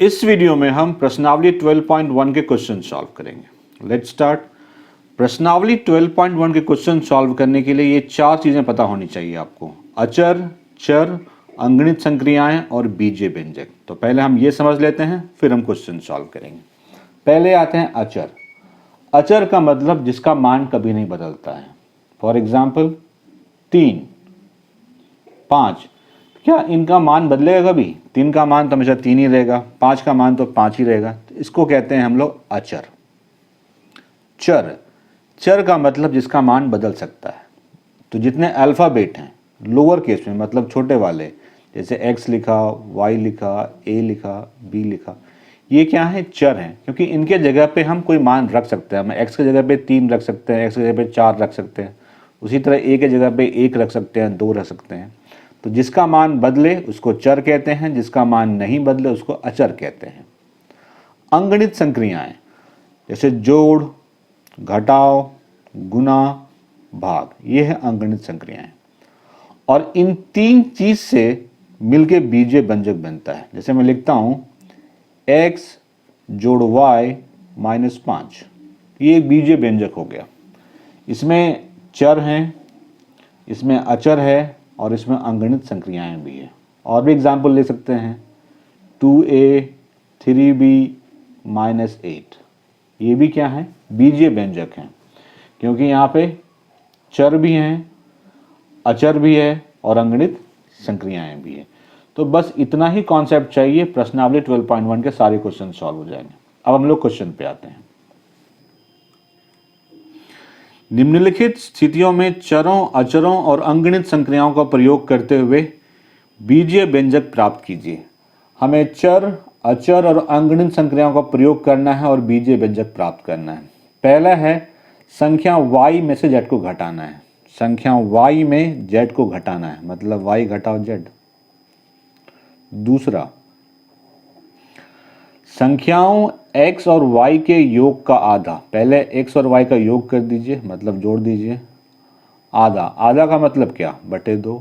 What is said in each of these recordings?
इस वीडियो में हम प्रश्नावली 12.1 के क्वेश्चन सॉल्व करेंगे। Let's start. प्रश्नावली 12.1 के क्वेश्चन सॉल्व करने के लिए ये चार चीज़ें पता होनी चाहिए आपको: अचर, चर, अंगणित संक्रियाएं और बीजीय व्यंजक। तो पहले हम ये समझ लेते हैं, फिर हम क्वेश्चन सॉल्व करेंगे। पहले आते हैं अचर। अचर का मतलब जिसका मान कभी नहीं बदलता है। फॉर एग्जाम्पल 3, 5, क्या इनका मान बदलेगा कभी? 3 का मान तो हमेशा 3 ही रहेगा, 5 का मान तो 5 ही रहेगा। तो इसको कहते हैं हम लोग अचर। चर, चर का मतलब जिसका मान बदल सकता है। तो जितने अल्फ़ाबेट हैं लोअर केस में, मतलब छोटे वाले, जैसे x लिखा, y लिखा, a लिखा, b लिखा, ये क्या है? चर हैं, क्योंकि इनके जगह पे हम कोई मान रख सकते हैं। हम x की जगह पे 3 रख सकते हैं, x की जगह पे 4 रख सकते हैं, उसी तरह a की जगह पे 1 रख सकते हैं, 2 रख सकते हैं। तो जिसका मान बदले उसको चर कहते हैं, जिसका मान नहीं बदले उसको अचर कहते हैं। अंगणित संक्रियाएं जैसे जोड़, घटाव, गुना, भाग, ये है अंगणित संक्रियाएं। और इन तीन चीज से मिलके बीजीय व्यंजक बनता है। जैसे मैं लिखता हूं x जोड़ y माइनस 5, ये एक बीजीय व्यंजक हो गया। इसमें चर हैं, इसमें अचर है और इसमें अंगणित संक्रियाएं भी है। और भी एग्जाम्पल ले सकते हैं 2a 3b माइनस 8, ये भी क्या है? बीजीय व्यंजक हैं, क्योंकि यहाँ पे चर भी हैं, अचर भी है और अंगणित संक्रियाएं भी है। तो बस इतना ही कॉन्सेप्ट चाहिए, प्रश्नावली 12.1 के सारे क्वेश्चन सॉल्व हो जाएंगे। अब हम लोग क्वेश्चन पे आते हैं। निम्नलिखित स्थितियों में चरों, अचरों और अंगणित संक्रियाओं का प्रयोग करते हुए बीजीय व्यंजक प्राप्त कीजिए। हमें चर, अचर और अंगणित संक्रियाओं का प्रयोग करना है और बीजीय व्यंजक प्राप्त करना है। पहला है संख्या y में से z को घटाना है। संख्या y में z को घटाना है, मतलब y घटाओ z। दूसरा, संख्याओं x और y के योग का आधा। पहले x और y का योग कर दीजिए, मतलब जोड़ दीजिए। आधा, आधा का मतलब क्या? बटे 2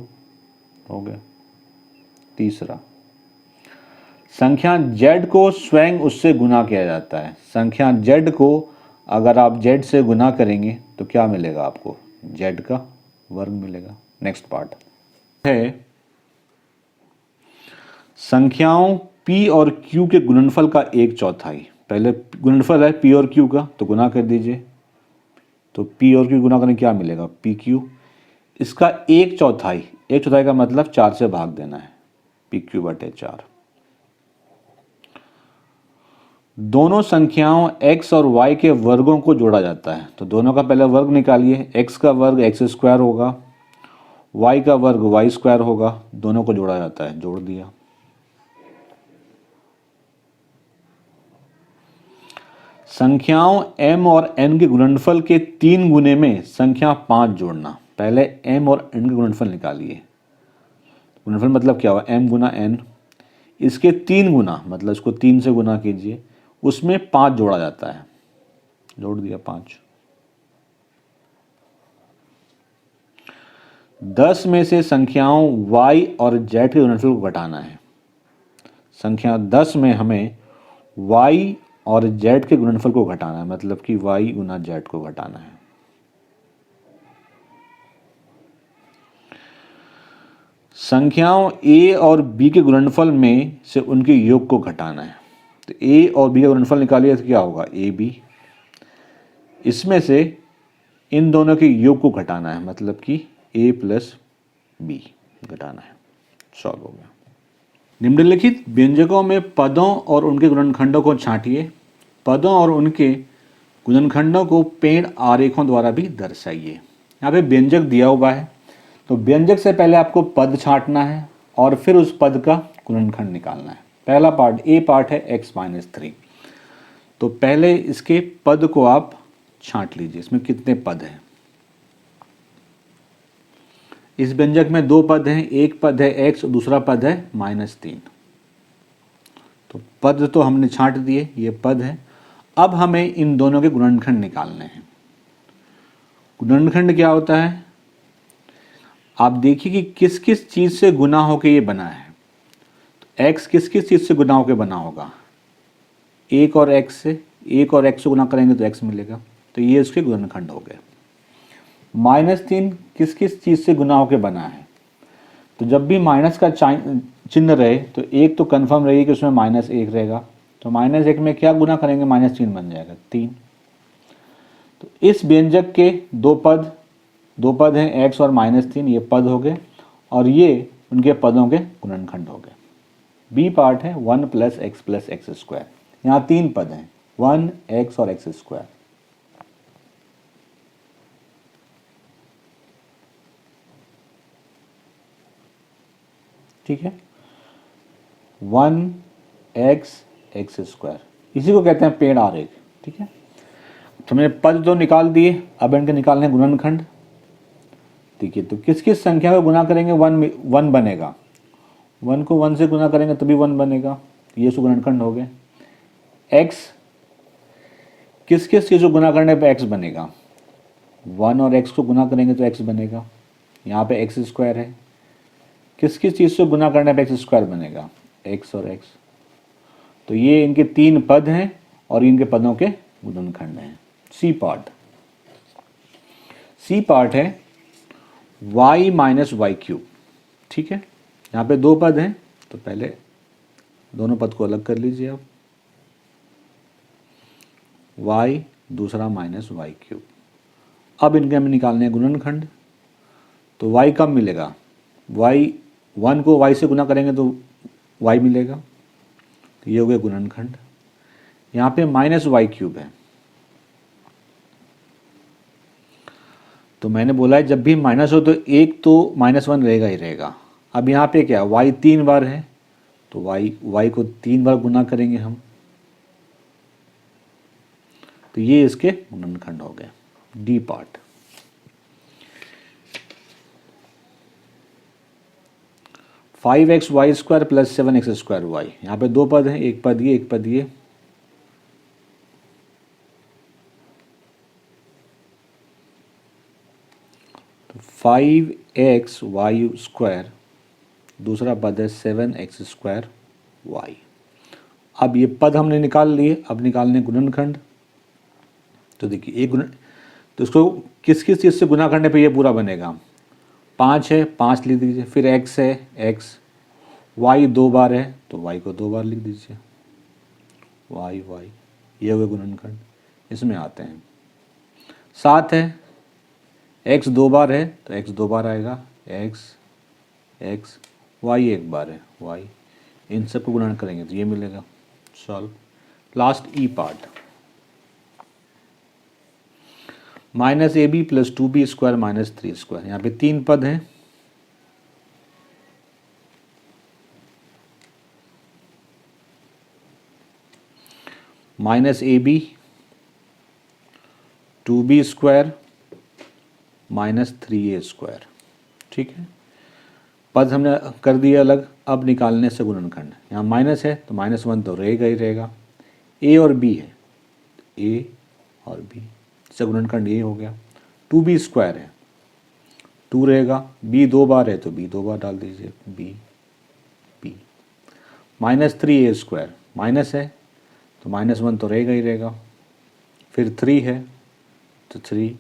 हो गया। तीसरा, संख्या z को स्वयं उससे गुना किया जाता है। संख्या z को अगर आप z से गुना करेंगे तो क्या मिलेगा आपको? z का वर्ग मिलेगा। नेक्स्ट पार्ट है संख्याओं p और q के गुणनफल का 1/4। पहले गुणनफल है p और q का, तो गुना कर दीजिए। तो p और q गुना करने क्या मिलेगा? pq। इसका 1/4, 1/4 का मतलब 4 से भाग देना है, pq बटे 4। दोनों संख्याओं x और y के वर्गों को जोड़ा जाता है। तो दोनों का पहले वर्ग निकालिए। x का वर्ग x² होगा, y का वर्ग y² होगा। दोनों को जोड़ा जाता है, जोड़ दिया। संख्याओं m और n के गुणनफल के 3 गुने में संख्या 5 जोड़ना। पहले m और n के गुणनफल निकालिए। गुणनफल मतलब क्या हुआ? m गुना n, इसके 3 गुना, मतलब इसको 3 से गुना कीजिए, उसमें 5 जोड़ा जाता है, जोड़ दिया 5। 10 में से संख्याओं y और z के गुणनफल को घटाना है। संख्या 10 में हमें y और z के गुणनफल को घटाना है, मतलब कि y गुना z को घटाना है। संख्याओं a और b के गुणनफल में से उनके योग को घटाना है। तो a और b का गुणनफल निकालिए तो क्या होगा? ab। इसमें से इन दोनों के योग को घटाना है, मतलब कि a प्लस b घटाना है। सॉल्व हो गया। निम्नलिखित व्यंजकों में पदों और उनके गुणनखंडों को छांटिए। पदों और उनके गुणनखंडों को पेड़ आरेखों द्वारा भी दर्शाइए। यहाँ पे व्यंजक दिया हुआ है, तो व्यंजक से पहले आपको पद छांटना है और फिर उस पद का गुणनखंड निकालना है। पहला पार्ट, ए पार्ट है x-3। तो पहले इसके पद को आप छांट लीजिए। इसमें कितने पद हैं? इस व्यंजक में 2 पद हैं, एक पद है x और दूसरा पद है -3। तो पद तो हमने छांट दिए, ये पद है। अब हमें इन दोनों के गुणनखंड निकालने हैं। गुणनखंड क्या होता है? आप देखिए कि किस किस चीज़ से गुना होकर ये बना है। तो x किस किस चीज़ से गुना होकर बना होगा? एक और एक्स से गुना करेंगे तो एक्स मिलेगा, तो ये इसके गुणनखंड हो गए। -3 किस किस चीज़ से गुना होकर बना है, तो जब भी माइनस का चिन्ह रहे तो एक तो कन्फर्म रहेगी कि उसमें -1 रहेगा, तो -1 में क्या गुना करेंगे, -3 बन जाएगा 3। तो इस व्यंजक के दो पद हैं x और -3, ये पद हो गए और ये उनके पदों के गुणनखंड हो गए। बी पार्ट है 1 + x + x²। यहाँ 3 पद हैं 1 x और x²। ठीक है, 1x x², इसी को कहते हैं पेड़ आरेख। ठीक है, तो मैंने पद तो निकाल दिए, अब इनके निकालने हैं गुणनखंड। ठीक है, तो किस किस संख्या को गुना करेंगे 1 बनेगा, 1 को 1 से गुना करेंगे तभी 1 बनेगा, ये उसके गुणनखंड हो गए। x किस किस चीज़ को गुना करने पे x बनेगा, 1 और x को गुना करेंगे तो x बनेगा, यहाँ पे x² है, किस किस चीज़ से गुना करने पे x² बनेगा, x और x, तो ये इनके 3 पद हैं और इनके पदों के गुणनखंड हैं। सी पार्ट है y - y³। ठीक है, यहाँ पे 2 पद हैं तो पहले दोनों पद को अलग कर लीजिए आप, y दूसरा -y³। अब इनके हमें निकालने हैं गुणनखंड, तो y कब मिलेगा, y 1 को y से गुना करेंगे तो y मिलेगा, तो ये हो गया गुणनखंड। यहाँ पे -y³ है, तो मैंने बोला है जब भी माइनस हो तो एक तो -1 रहेगा ही रहेगा। अब यहाँ पे क्या y 3 बार है, तो y को 3 बार गुना करेंगे हम, तो ये इसके गुणनखंड हो गए। D part, five x y square + 7x² y, यहाँ पे 2 पद हैं, एक पद ये एक पद ये, तो 5xy², दूसरा पद है 7x² y। अब ये पद हमने निकाल लिए, अब निकालने गुणनखंड। तो देखिए एक गुण, तो इसको किस किस चीज़ से गुना करने पे ये पूरा बनेगा, 5 है 5 लिख दीजिए, फिर x है x, y 2 बार है तो y को 2 बार लिख दीजिए, y ये हुए गुणनखंड। इसमें आते हैं 7 है, x 2 बार है तो x 2 बार आएगा, x y 1 बार है y, इन सब को गुणन करेंगे तो ये मिलेगा। सॉल्व। लास्ट ई पार्ट, -ab + 2b² - 3², यहाँ पे 3 पद हैं, -ab 2b² - 3a²। ठीक है, पद हमने कर दिए अलग, अब निकालने से गुणनखंड। यहाँ माइनस है तो -1 तो रहेगा ही रहेगा, a और b है, a और b से गुणनखंड ये हो गया। 2b² है, 2 रहेगा, b 2 बार है तो b 2 बार डाल दीजिए, b -3a² माइनस है तो -1 तो रहेगा ही रहेगा, फिर 3 है तो 3,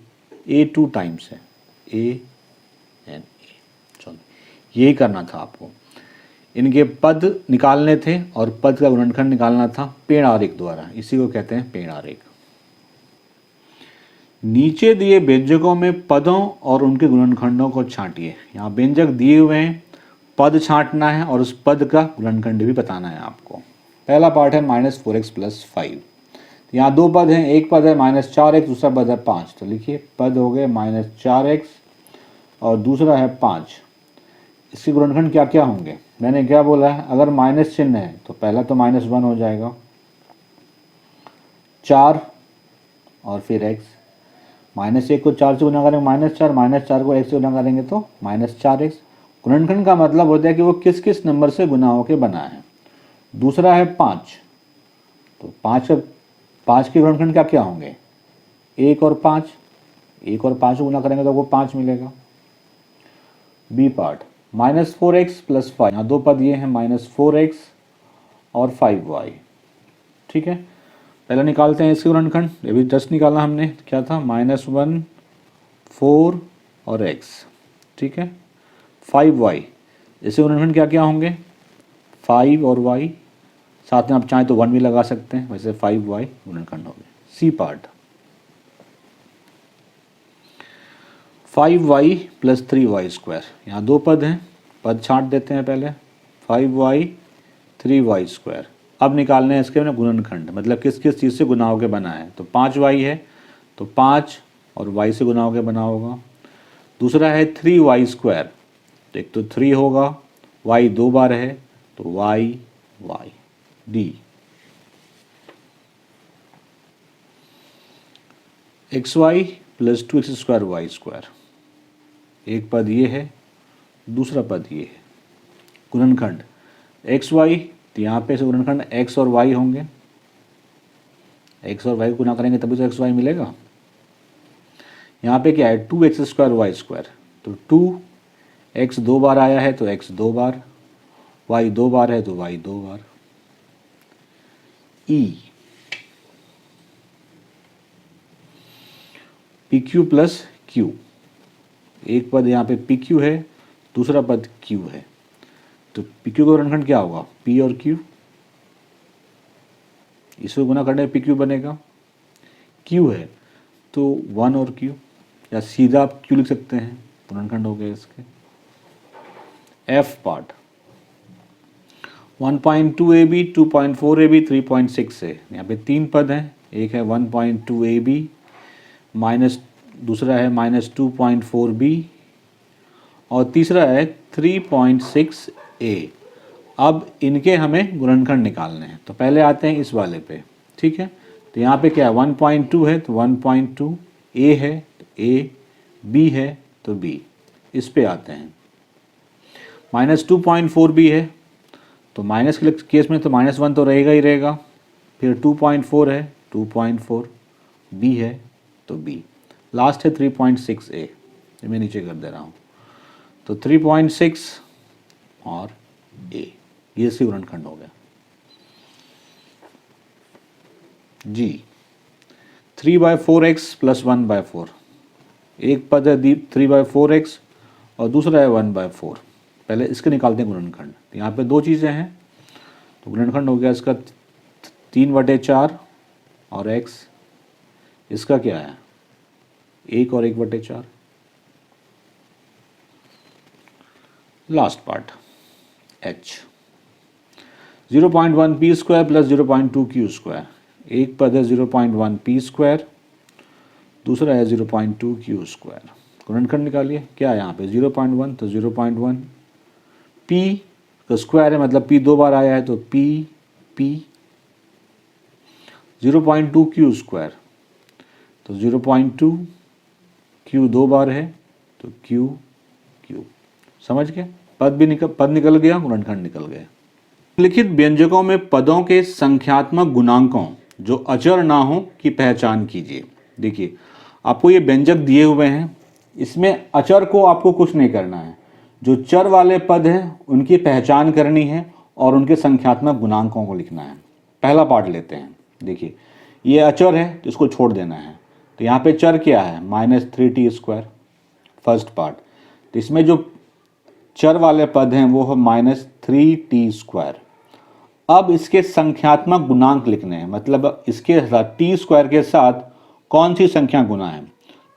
a 2 टाइम्स है, a एंड a। चलो यही करना था आपको, इनके पद निकालने थे और पद का गुणनखंड निकालना था पेड़ आरेख द्वारा, इसी को कहते हैं पेड़ आरेख। नीचे दिए व्यंजकों में पदों और उनके गुणनखंडों को छांटिए। यहाँ व्यंजक दिए हुए हैं, पद छांटना है और उस पद का गुणनखंड भी बताना है आपको। पहला पार्ट है -4x + 5, यहाँ 2 पद हैं, एक पद है -4x, दूसरा पद है 5, तो लिखिए पद हो गए -4x और दूसरा है 5। इसके गुणनखंड क्या क्या होंगे, मैंने क्या बोला है, अगर माइनस चिन्ह है तो पहला तो -1 हो जाएगा, 4 और फिर x, -1 को 4 से गुना करेंगे -4, -4 को x से गुना करेंगे तो -4x। गुणनखंड का मतलब होता है कि वो किस किस नंबर से गुना होकर बना है। दूसरा है 5, तो 5 के गुणनखंड क्या क्या होंगे, 1 और 5, 1 और 5 को गुना करेंगे तो वो 5 मिलेगा। बी पार्ट, -4x + 5, यहाँ 2 पद ये हैं, -4x और 5y। ठीक है, पहले निकालते हैं इसके गुणनखंड, ये भी जस्ट निकालना हमने, क्या था -1 4 और x, ठीक है 5y। इसके गुणनखंड क्या क्या होंगे 5 और y, साथ में आप चाहें तो 1 भी लगा सकते हैं, वैसे 5y गुणनखंड हो गए। सी पार्ट 5y + 3y², यहाँ दो पद हैं, पद छांट देते हैं पहले 5y 3y²। अब निकालने हैं इसके ना गुणनखंड, मतलब किस किस चीज़ से गुना होकर बना है। तो 5y है तो 5 और y से गुना होकर बना होगा। दूसरा है 3y², तो एक तो 3 होगा, y 2 बार है तो y y d। xy + 2x² एक पद ये है, दूसरा पद ये है। गुणनखंड xy, तो यहाँ पे से गुणनखंड x और y होंगे, x और y को गुना करेंगे तभी तो xy मिलेगा। यहाँ पे क्या है 2x² तो 2x 2 बार आया है तो x 2 बार, y 2 बार है तो y 2 बार। e pq + q, एक पद यहाँ पे pq है, दूसरा पद q है, तो pq का गुणनखंड क्या होगा p और q, इसको गुना करने पे pq बनेगा। q है तो 1 और q, या सीधा आप q लिख सकते हैं, गुणनखंड हो गए इसके। f पार्ट 1.2 AB 2.4 AB 3.6 है, यहाँ पे तीन पद हैं, एक है 1.2 AB माइनस, दूसरा है -2.4 B और तीसरा है 3.6 A। अब इनके हमें गुणनखंड निकालने हैं, तो पहले आते हैं इस वाले पे, ठीक है। तो यहाँ पे क्या है 1.2 है तो 1.2, A है तो A, B है तो B। इस पे आते हैं -2.4 B है तो माइनस के केस में तो -1 तो रहेगा ही रहेगा, फिर 2.4 है 2.4, B है तो B, लास्ट है 3.6 A, ये मैं नीचे कर दे रहा हूँ। तो 3.6 और A, ये इसकी गुणनखंड हो गया। जी 3/4x + 1/4, एक पद है 3/4x और दूसरा है 1/4। पहले इसके निकालते हैं गुणनखंड, तो यहाँ पे दो चीज़ें हैं, तो गुणनखंड हो गया इसका 3/4 और x, इसका क्या है 1 और 1/4। Last part h 0.1 p² + 0.2 q², एक पद है 0.1 p², दूसरा है 0.2 q²। गुणनखंड निकालिए, क्या है यहाँ पे 0.1 तो 0.1, p का स्क्वायर है मतलब p 2 बार आया है तो p p, 0.2 q² तो 0.2, q 2 बार है तो q q। समझ गए, पद निकल गया, गुणनखंड निकल गया। लिखित व्यंजकों में पदों के संख्यात्मक गुणांकों जो अचर ना हो की पहचान कीजिए। देखिए आपको ये व्यंजक दिए हुए हैं, इसमें अचर को आपको कुछ नहीं करना है, जो चर वाले पद हैं उनकी पहचान करनी है और उनके संख्यात्मक गुणांकों को लिखना है। पहला पार्ट लेते हैं, देखिए ये अचर है तो इसको छोड़ देना है, तो यहाँ पे चर क्या है -3t², फर्स्ट पार्ट। तो इसमें जो चर वाले पद हैं वो है -3t²। अब इसके संख्यात्मक गुणांक लिखने हैं, मतलब इसके t² के साथ कौन सी संख्या गुना है।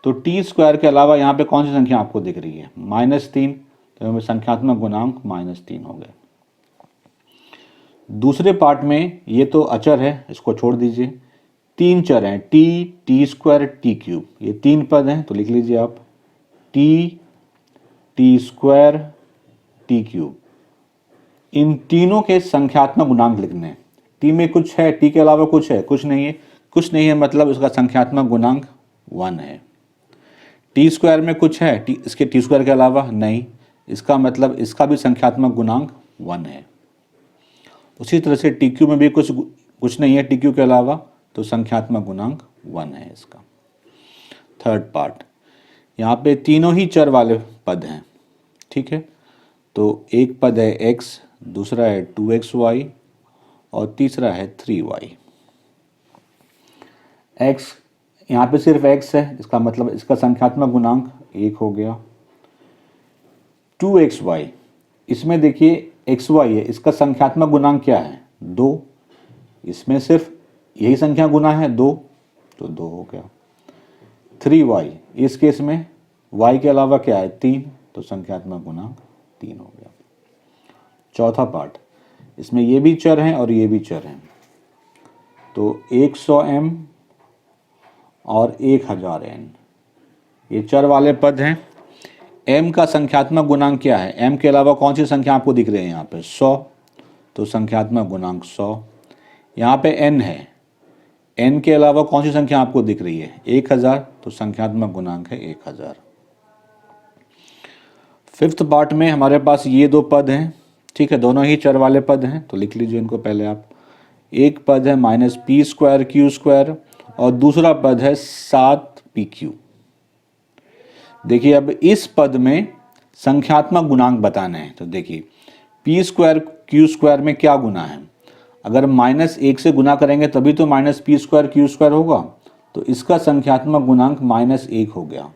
तो t² के अलावा यहाँ पे कौन सी संख्या आपको दिख रही है -3, तो संख्यात्मक गुणांक -3 हो गए। दूसरे पार्ट में ये तो अचर है, इसको छोड़ दीजिए, तीन चर हैं t, t² t³, ये तीन पद हैं तो लिख लीजिए आप t, t² t³। इन तीनों के संख्यात्मक गुणांक लिखने हैं। टी में कुछ है, टी के अलावा कुछ है, कुछ नहीं है, कुछ नहीं है मतलब इसका संख्यात्मक गुणांक 1 है। t² में कुछ है, इसके t² के अलावा नहीं, इसका मतलब इसका भी संख्यात्मक गुणांक 1 है। उसी तरह से tq में भी कुछ नहीं है tq के अलावा, तो संख्यात्मक गुणांक 1 है इसका। थर्ड पार्ट, यहाँ पे तीनों ही चर वाले पद हैं, ठीक है। तो एक पद है x, दूसरा है 2xy और तीसरा है 3y। x, यहाँ पे सिर्फ x है, इसका मतलब इसका संख्यात्मक गुणांक 1 हो गया। 2xy, इसमें देखिए xy है, इसका संख्यात्मक गुणांक क्या है 2, इसमें सिर्फ यही संख्या गुना है 2, तो 2 हो गया। 3y, इस केस में y के अलावा क्या है 3, तो संख्यात्मक गुणांक 3 हो गया। चौथा पार्ट, इसमें ये भी चर हैं और ये भी चर हैं, तो 100m और 1000n ये चर वाले पद हैं। m का संख्यात्मक गुणांक क्या है, m के अलावा कौन सी संख्या आपको दिख रही है यहाँ पे 100, तो संख्यात्मक गुणांक 100। यहाँ पे n है, n के अलावा कौन सी संख्या आपको दिख रही है 1000, तो संख्यात्मक गुणांक है 1000। फिफ्थ पार्ट में हमारे पास ये दो पद हैं, ठीक है, दोनों ही चर वाले पद हैं, तो लिख लीजिए इनको पहले आप। एक पद है -p² q² और दूसरा पद है 7pq। देखिए अब इस पद में संख्यात्मक गुणांक बताने हैं, तो देखिए p² q² में क्या गुना है, अगर -1 से गुना करेंगे तभी तो -p² q² होगा, तो इसका संख्यात्मक गुणांक -1 हो गया।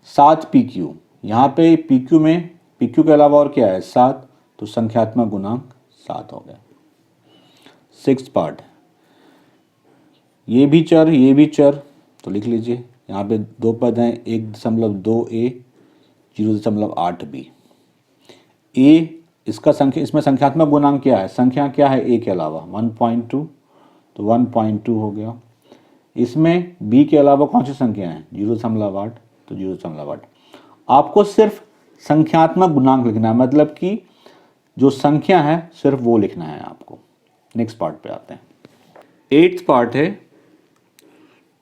7pq, यहाँ पे pq में pq के अलावा और क्या है 7, तो संख्यात्मक गुणांक 7 हो गया। सिक्स्थ पार्ट, ये भी चर, तो लिख लीजिए यहाँ पे दो पद हैं 1.2a 0.8b। a इसका इसमें संख्यात्मक गुणांक क्या है, संख्या क्या है a के अलावा 1.2, तो 1.2 हो गया। इसमें b के अलावा कौन सी संख्या है 0.8, तो 0.8। आपको सिर्फ संख्यात्मक गुणांक लिखना है, मतलब कि जो संख्या है सिर्फ वो लिखना है आपको। नेक्स्ट पार्ट पे आते हैं। एट्थ पार्ट है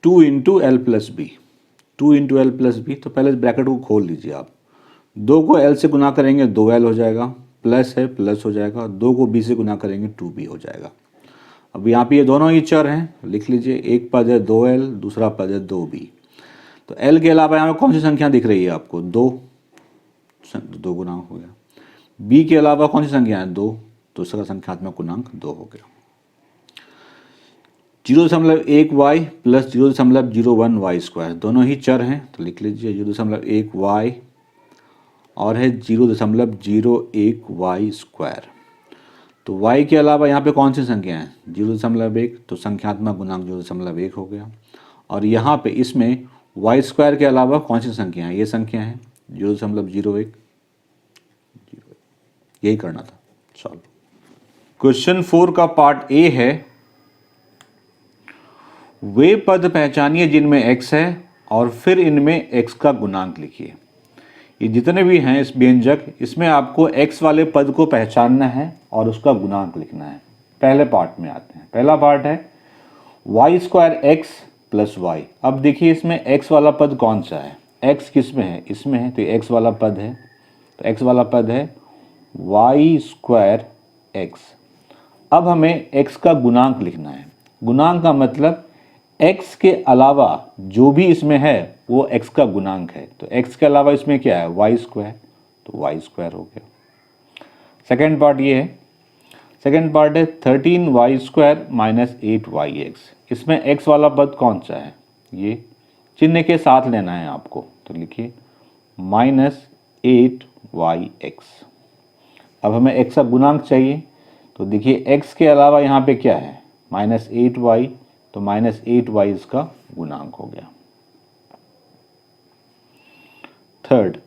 2 × l + b। 2 × l + b, तो पहले इस ब्रैकेट को खोल लीजिए आप। 2 को l से गुना करेंगे 2l हो जाएगा, प्लस है प्लस हो जाएगा, 2 को b से गुना करेंगे 2b हो जाएगा। अब यहाँ पे ये दोनों ही चर हैं, लिख लीजिए, एक पद है 2l, दूसरा पद है 2b। तो l के अलावा यहाँ पे कौन सी संख्या दिख रही है आपको 2 गुणांक हो गया। b के अलावा कौन सी संख्या है 2, तो इसका संख्यात्मक गुणांक 2 हो गया। 0.1y + 0.01y², दोनों ही चर हैं, तो लिख लीजिए 0.1y और है 0.01y²। तो y के अलावा यहाँ पे कौन सी संख्या है 0.1, तो संख्यात्मक गुणांक 0.1 हो गया। और यहाँ पे इसमें y² के अलावा कौन सी संख्या है, ये संख्या है 0.01, यही करना था। सॉल्व। क्वेश्चन 4 का पार्ट ए है, वे पद पहचानिए जिनमें x है और फिर इनमें x का गुणांक लिखिए। ये जितने भी हैं इस व्यंजक, इसमें आपको x वाले पद को पहचानना है और उसका गुणांक लिखना है। पहले पार्ट में आते हैं। पहला पार्ट है y² x + y। अब देखिए इसमें x वाला पद कौन सा है, x किस में है, इसमें है, तो x वाला पद है, तो x वाला पद है y² x। अब हमें x का गुणांक लिखना है। गुणांक का मतलब x के अलावा जो भी इसमें है वो x का गुणांक है, तो x के अलावा इसमें क्या है y², तो y² हो गया। सेकेंड पार्ट ये है, सेकेंड पार्ट है 13y² - 8yx। इसमें x वाला पद कौन सा है, ये चिन्ह के साथ लेना है आपको, तो लिखिए -8yx। अब हमें x का गुणांक चाहिए, तो देखिए x के अलावा यहाँ पे क्या है -8y, तो -8y इसका गुणांक हो गया। थर्ड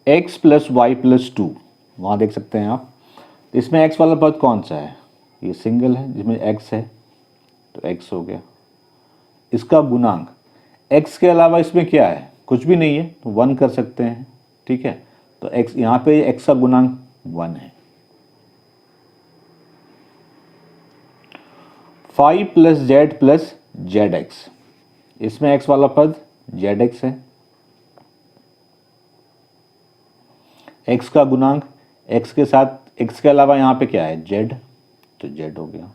x + y + 2, वहाँ देख सकते हैं आप, तो इसमें x वाला पद कौन सा है, ये सिंगल है जिसमें x है, तो x हो गया। इसका गुणांक x के अलावा इसमें क्या है, कुछ भी नहीं है, तो 1 कर सकते हैं, ठीक है, तो x यहाँ पे x का गुणांक 1 है। 5 + z + zx, इसमें x वाला पद zx है। x का गुणांक x के साथ, x के अलावा यहाँ पे क्या है z, तो z हो गया।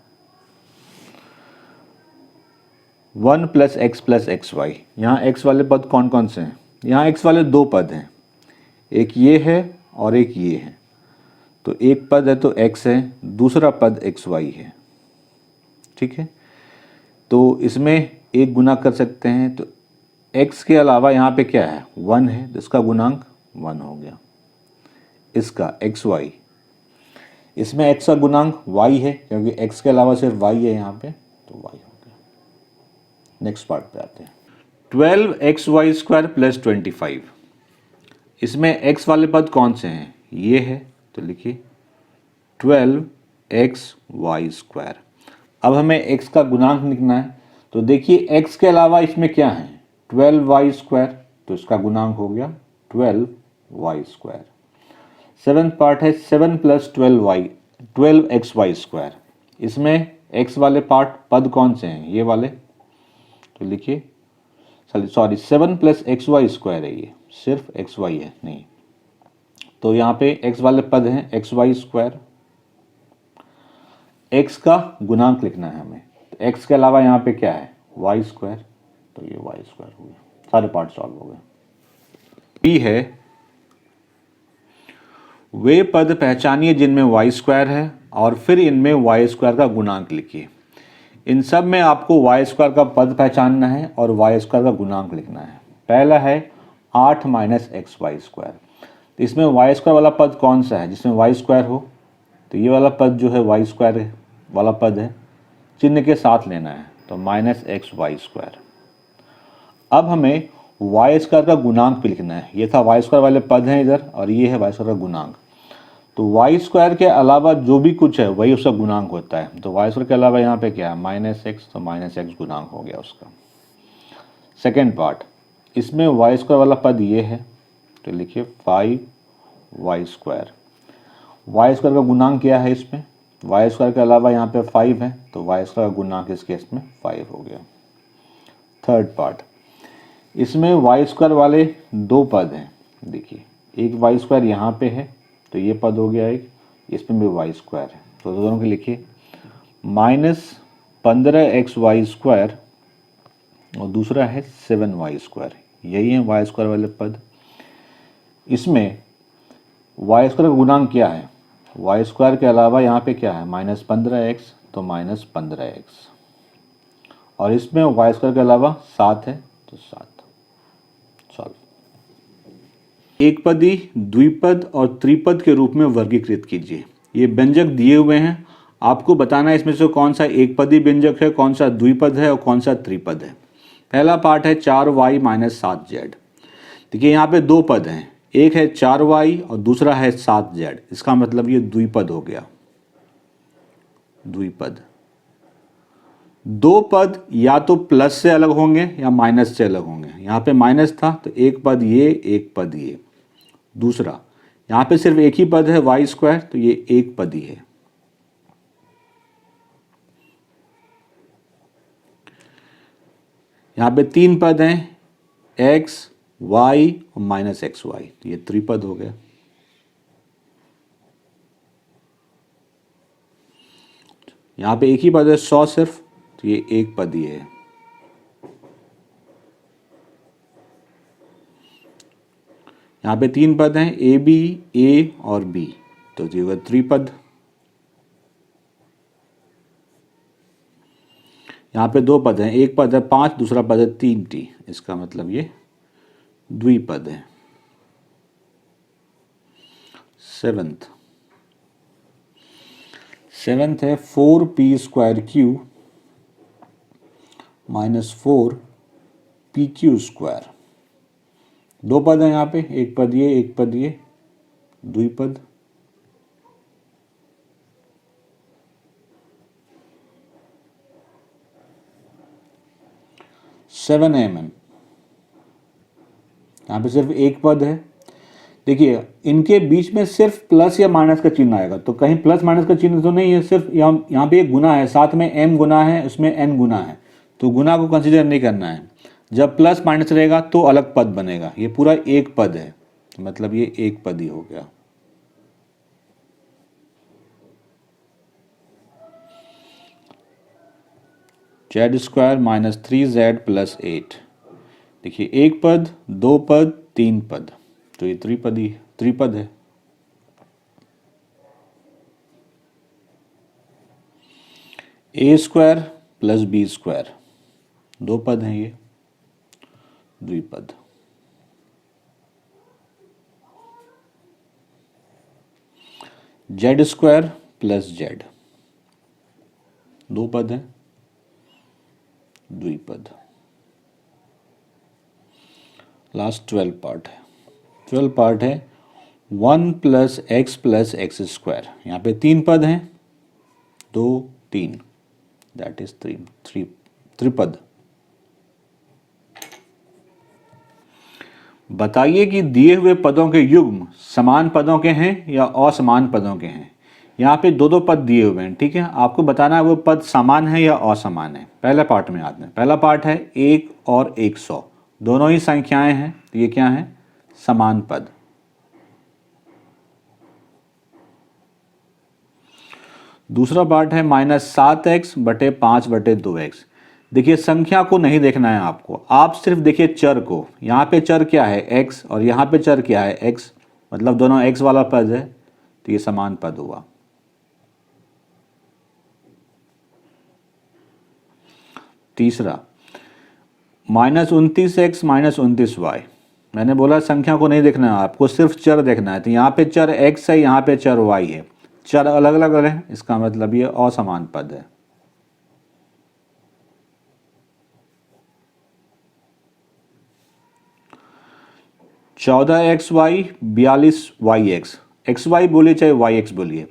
1 + x + xy, यहाँ x वाले पद कौन कौन से हैं, यहाँ x वाले दो पद हैं, एक ये है और एक ये है, तो एक पद है तो x है, दूसरा पद xy है, ठीक है। तो इसमें एक गुना कर सकते हैं, तो x के अलावा यहाँ पे क्या है 1 है, तो इसका गुणांक 1 हो गया। इसका xy, इसमें x का गुणांक y है क्योंकि x के अलावा सिर्फ y है यहाँ पे, तो y हो गया। नेक्स्ट पार्ट पे आते हैं। 12xy² प्लस 25, इसमें x वाले पद कौन से हैं, ये है, तो लिखिए 12xy²। अब हमें x का गुणांक लिखना है, तो देखिए x के अलावा इसमें क्या है 12y², तो इसका गुणांक हो गया 12y²। सेवन्थ पार्ट है 7 प्लस 12xy², इसमें x वाले पार्ट पद कौन से हैं, ये वाले, तो लिखिए 7 प्लस xy² है, ये सिर्फ xy है नहीं, तो यहाँ पे x वाले पद हैं xy²। x का गुणांक लिखना है हमें, तो x के अलावा यहाँ पे क्या है y², तो ये y² हो गया। सारे पार्ट सॉल्व हो गए। बी है वे पद पहचानिए जिनमें y² है और फिर इनमें y² का गुणांक लिखिए। इन सब में आपको y² का पद पहचानना है और y² का गुणांक लिखना है। पहला है 8 माइनस xy², तो इसमें y² वाला पद कौन सा है जिसमें y² हो, तो ये वाला पद जो है y² वाला पद है, चिन्ह के साथ लेना है, तो माइनस xy²। अब हमें y² का गुणांक भी लिखना है, ये था y² वाले पद हैं इधर और ये है y² का गुणांक, तो y² के अलावा जो भी कुछ है वही उसका गुणांक होता है, तो y² के अलावा यहाँ पे क्या है माइनस x, तो माइनस x गुणांक हो गया उसका। सेकेंड पार्ट, इसमें y² वाला पद ये है, तो लिखिए 5y²। y² का गुणांक क्या है इसमें, y² के अलावा यहाँ पे 5 है, तो y² का गुणांक इस केस में 5 हो गया। थर्ड पार्ट, इसमें y² वाले दो पद हैं, देखिए एक y² यहाँ पे है, तो ये पद हो गया एक, इसमें भी y² है, तो दोनों के लिखिए माइनस 15xy² और दूसरा है 7y², यही है y² वाले पद। इसमें y² का गुणांक क्या है, y² के अलावा यहाँ पे क्या है माइनस 15x, तो माइनस 15x, और इसमें y² के अलावा 7 है, तो 7। सॉल्व। एक पदी द्विपद और त्रिपद के रूप में वर्गीकृत कीजिए। ये व्यंजक दिए हुए हैं, आपको बताना है इसमें से कौन सा एक पदी व्यंजक है, कौन सा द्विपद है और कौन सा त्रिपद है। पहला पार्ट है 4y माइनस 7z। देखिए यहाँ पे दो पद हैं, एक है 4y और दूसरा है 7z, इसका मतलब ये द्विपद हो गया। द्विपद, दो पद या तो प्लस से अलग होंगे या माइनस से अलग होंगे। यहाँ पे माइनस था तो एक पद ये, एक पद ये। दूसरा, यहाँ पे सिर्फ एक ही पद है y², तो ये एक पद ही है। यहाँ पे तीन पद हैं x, y और माइनस xy, तो ये त्रिपद हो गया। यहाँ पे एक ही पद है 100 सिर्फ, तो ये एक पद ही है। यहाँ पे तीन पद हैं ए बी, ए और बी, तो ये होगा त्रिपद। यहाँ पे दो पद हैं, एक पद है 5, दूसरा पद है 3t, इसका मतलब ये द्विपद है। सेवेंथ है 4p² माइनस 4pq²। दो पद हैं यहाँ पे, एक पद ये, एक पद ये, द्विपद। सेवन एम एम, यहाँ पे सिर्फ एक पद है। देखिए इनके बीच में सिर्फ प्लस या माइनस का चिन्ह आएगा, तो कहीं प्लस माइनस का चिन्ह तो नहीं है, सिर्फ यहाँ पे एक गुना है, साथ में m गुना है, उसमें n गुना है, तो गुना को कंसीडर नहीं करना है। जब प्लस माइनस रहेगा तो अलग पद बनेगा, ये पूरा एक पद है, मतलब ये एक पद ही हो गया। z² minus 3z plus 8। देखिए एक पद, दो पद, तीन पद, तो ये त्रिपद है। a² प्लस b², दो पद हैं ये, द्विपद। जेड स्क्वायर प्लस जेड, दो पद हैं, द्विपद। लास्ट 12 पार्ट है। 12 पार्ट है 1 प्लस एक्स स्क्वायर। यहाँ पे तीन पद हैं, दो तीन, दैट इज त्रिपद। बताइए कि दिए हुए पदों के युग्म समान पदों के हैं या असमान पदों के हैं। यहाँ पे दो दो पद दिए हुए हैं, ठीक है, आपको बताना है वो पद समान है या असमान है। पहले पार्ट में आते हैं। पहला पार्ट है 1 और 100, दोनों ही संख्याएं हैं, तो ये क्या है, समान पद। दूसरा पार्ट है -7x बटे 5 बटे 2x। देखिए संख्या को नहीं देखना है आपको, आप सिर्फ देखिए चर को। यहाँ पे चर क्या है, x, और यहाँ पे चर क्या है, x, मतलब दोनों x वाला पद है, तो ये समान पद हुआ। तीसरा -29x -29y। मैंने बोला संख्या को नहीं देखना है आपको, सिर्फ चर देखना है। तो यहाँ पे चर x है, यहाँ पे चर y है, चर अलग अलग है, इसका मतलब ये असमान पद है। चौदह x Y 42y(x), x Y बोलिए चाहे y(x) बोलिए।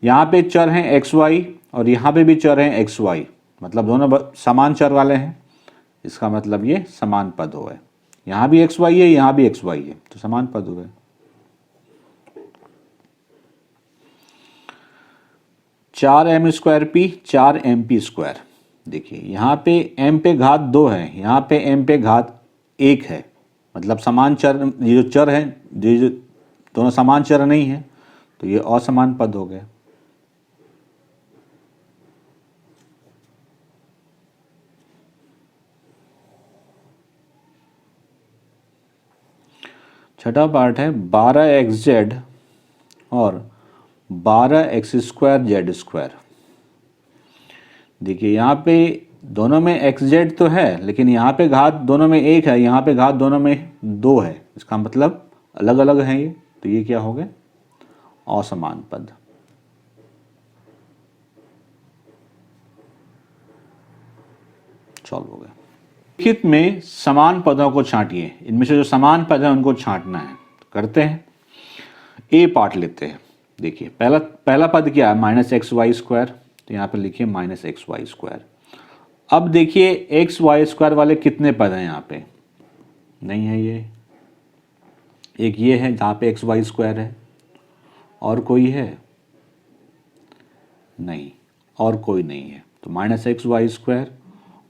यहाँ पे चर हैं एक्स वाई और यहाँ पे भी चर हैं एक्स वाई, मतलब दोनों समान चर वाले हैं, इसका मतलब ये समान पद हो गए। यहाँ भी एक्स वाई है, यहाँ भी एक्स वाई है, तो समान पद हो गए। चार एम स्क्वायर पी 4mp²। देखिए यहाँ पे m पे घात 2 है, यहाँ पे m पे घात 1 है, मतलब समान चर, ये जो चर है, ये जो दोनों समान चर नहीं है, तो ये असमान पद हो गए। छठा पार्ट है 12xz और 12x²z²। देखिए यहाँ पे दोनों में xz तो है, लेकिन यहाँ पे घात दोनों में 1 है, यहाँ पे घात दोनों में 2 है, इसका मतलब अलग अलग हैं ये, तो ये क्या हो गए, असमान पद। सॉल्व हो गया। लिखित में समान पदों को छांटिए, इनमें से जो समान पद है उनको छांटना है, तो करते हैं। ए पार्ट लेते हैं। देखिए पहला पद क्या है, -xy², तो यहाँ पे लिखिए -xy²। अब देखिए xy² वाले कितने पद हैं, यहाँ पे नहीं है ये, एक ये है जहाँ पे xy² है, और कोई है नहीं, और कोई नहीं है, तो -xy²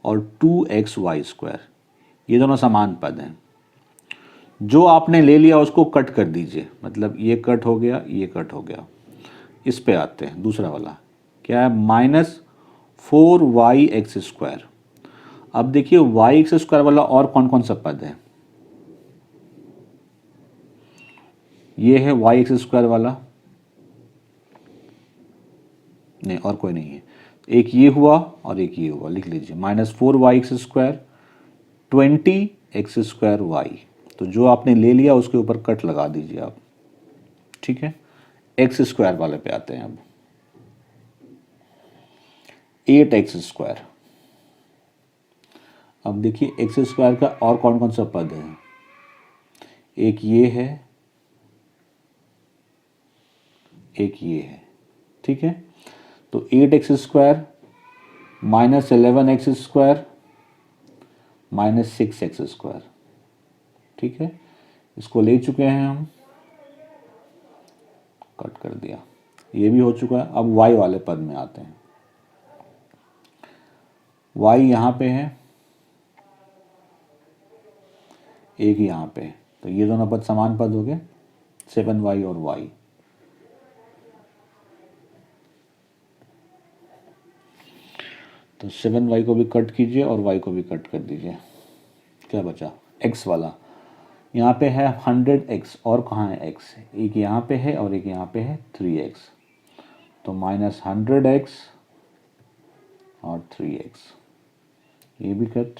और 2xy², ये दोनों समान पद हैं। जो आपने ले लिया उसको कट कर दीजिए, मतलब ये कट हो गया, ये कट हो गया। इस पे आते हैं, दूसरा वाला क्या है, -4yx²। अब देखिए yx² वाला और कौन कौन सा पद है, ये है yx² वाला, नहीं और कोई नहीं है, एक ये हुआ और एक ये हुआ, लिख लीजिए -4yx², 20x²y। तो जो आपने ले लिया उसके ऊपर कट लगा दीजिए आप, ठीक है। x² वाले पे आते हैं अब, 8x²। अब देखिए x² का और कौन कौन सा पद है, एक ये है, एक ये है, ठीक है। तो 8x² -11x² -6x², ठीक है। इसको ले चुके हैं हम, कट कर दिया, ये भी हो चुका है। अब y वाले पद में आते हैं। y यहाँ पे है, एक यहाँ पे है, तो ये दोनों पद समान पद हो गए, 7y और y। तो 7y को भी कट कीजिए और y को भी कट कर दीजिए, क्या बचा, x वाला। यहाँ पे है 100x, और कहाँ है x, एक यहाँ पे है और एक यहाँ पे है 3x, तो -100x और 3x, ये भी कट,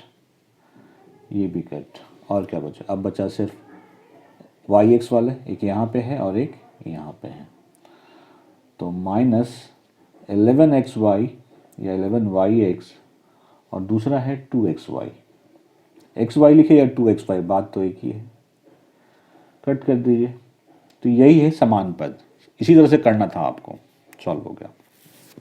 ये भी कट, और क्या बचा, अब बचा सिर्फ वाई एक्स वाले, एक यहाँ पे है और एक यहाँ पे है। तो -11xy या 11y(x) और दूसरा है 2xy। xy लिखे या 2xy, बात तो एक ही है, कट कर दीजिए। तो यही है समान पद, इसी तरह से करना था आपको। सॉल्व हो गया।